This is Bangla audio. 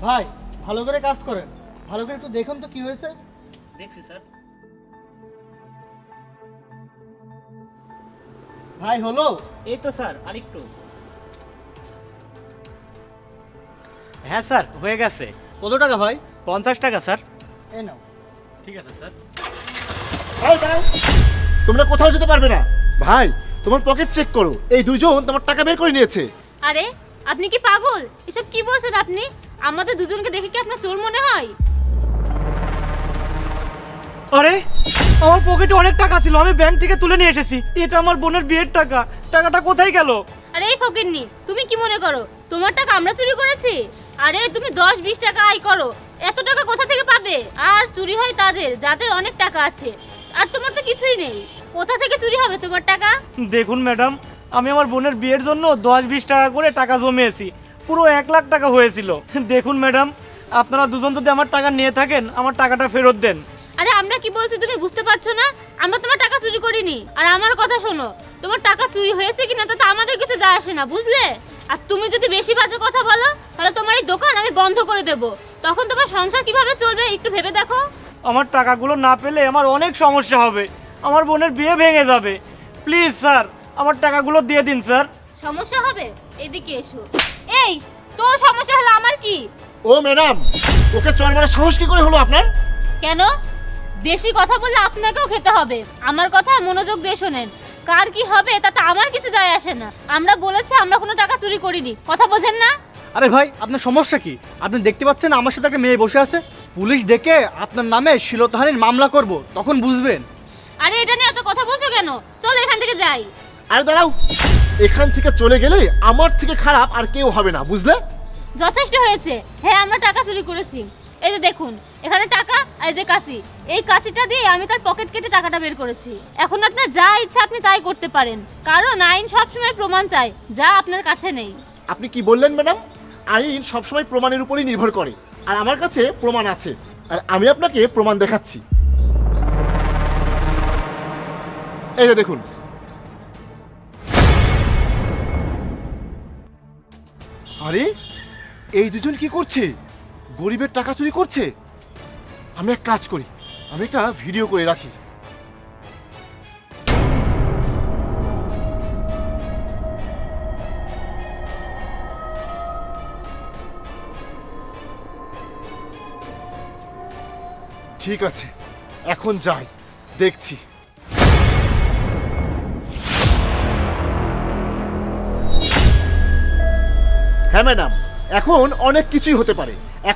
ভাই ভালো করে কাজ করেন, ভালো করে একটু দেখুন তো কি হয়েছে। দেখছি স্যার। ভাই হলো? এই তো স্যার, আরেকটু। হ্যাঁ স্যার, হয়ে গেছে। কত টাকা ভাই? 50 টাকা স্যার। এই নাও। ঠিক আছে স্যার। এই দাও, তোমরা কোথাও যেতে পারবে না। ভাই তোমার পকেট চেক করো, এই দুজন তোমার টাকা বের করে নিয়েছে। আরে আপনি কি পাগল? এসব কি বলছেন আপনি? আমাদের দুজনকে দেখে কি আপনার চোর মনে হয়? আরে আমার পকেটে অনেক টাকা ছিল, আমি ব্যাংক থেকে তুলে নিয়ে এসেছি। এটা আমার বোনের বিয়ের টাকা। টাকাটা কোথায় গেল? আরে এই ফকিন্নি, তুমি কি মনে করো তোমার টাকা আমরা চুরি করেছি? আরে তুমি 10-20 টাকা আয় করো, এত টাকা কোথা থেকে পাবে? আর চুরি হয় তাদের যাদের অনেক টাকা আছে, আর তোমার তো কিছুই নেই। কোথা থেকে চুরি হবে তোমার টাকা? দেখুন ম্যাডাম, আমি আমার বোনের বিয়ের জন্য 10-20 টাকা করে টাকা জমিয়েছি, পুরো 1 লাখ টাকা হয়েছিল। দেখুন ম্যাডাম, আপনারা দুজন যদি আমার টাকা নিয়ে থাকেন, আমার টাকাটা ফেরত দেন। আরে আমরা কি বলছি তুমি বুঝতে পারছো না? আমরা তোমার টাকা চুরি করিনি। আর আমার কথা শোনো, তোমার টাকা চুরি হয়েছে কিনা তাতে আমাদের কিছু যায় আসে না, বুঝলে? আর তুমি যদি বেশি বাজে কথা বলো তাহলে তোমার এই দোকান আমি বন্ধ করে দেব। তখন তোমার সংসার কিভাবে চলবে একটু ভেবে দেখো। আমার টাকাগুলো না পেলে আমার অনেক সমস্যা হবে, আমার বোনের বিয়ে ভেঙে যাবে। প্লিজ স্যার, আমার টাকাগুলো দিয়ে দিন স্যার। সমস্যা হবে? এদিকে এসো। এই তোর সমস্যা হলো আমার কি? ও ম্যাডাম, ওকে চর মারার সাহস কি করে হলো আপনার? কেন? বেশি কথা বললে আপনাকেও খেতে হবে। আমার কথা মনোযোগ দিয়ে শোনেন। কার কি হবে তাতে আমার কিছু যায় আসে না। আমরা বলেছি আমরা কোনো টাকা চুরি করিনি, কথা বোঝেন না? আরে ভাই আপনার সমস্যা কি? আপনি দেখতে পাচ্ছেন আমার সাথে একটা মেয়ে বসে আছে, পুলিশ ডেকে আপনার নামে শ্লীলতাহানির মামলা করব, তখন বুঝবেন। আরে এটা নিয়ে এত কথা বলছো কেন? চলো এখান থেকে যাই। আরে দাঁড়াও, এখান থেকে চলে গেলে আমার থেকে খারাপ আর কেউ হবে না, বুঝলে? যথেষ্ট হয়েছে। হ্যাঁ আমরা টাকা চুরি করেছি। এই যে দেখুন, এখানে টাকা আর এই যে কাঁচি। এই কাঁচিটা দিয়ে আমি তার পকেট কেটে টাকাটা বের করেছি। এখন আপনার যা ইচ্ছা আপনি তাই করতে পারেন, কারণ আইন সবসময় প্রমাণ চায় যা আপনার কাছে নেই। আপনি কি বললেন ম্যাডাম? আইন সবসময় প্রমাণের উপরই নির্ভর করে, আর আমার কাছে প্রমাণ আছে, আর আমি আপনাকে প্রমাণ দেখাচ্ছি। এই যে দেখুন। আরে এই দুজন কি করছে? গরিবের টাকা চুরি করছে। আমি এক কাজ করি, আমি একটা ভিডিও করে রাখি। ঠিক আছে, এখন যাই, দেখছি। হ্যাঁ ম্যাডাম, এখন অনেক কিছুই হতে পারে। এখন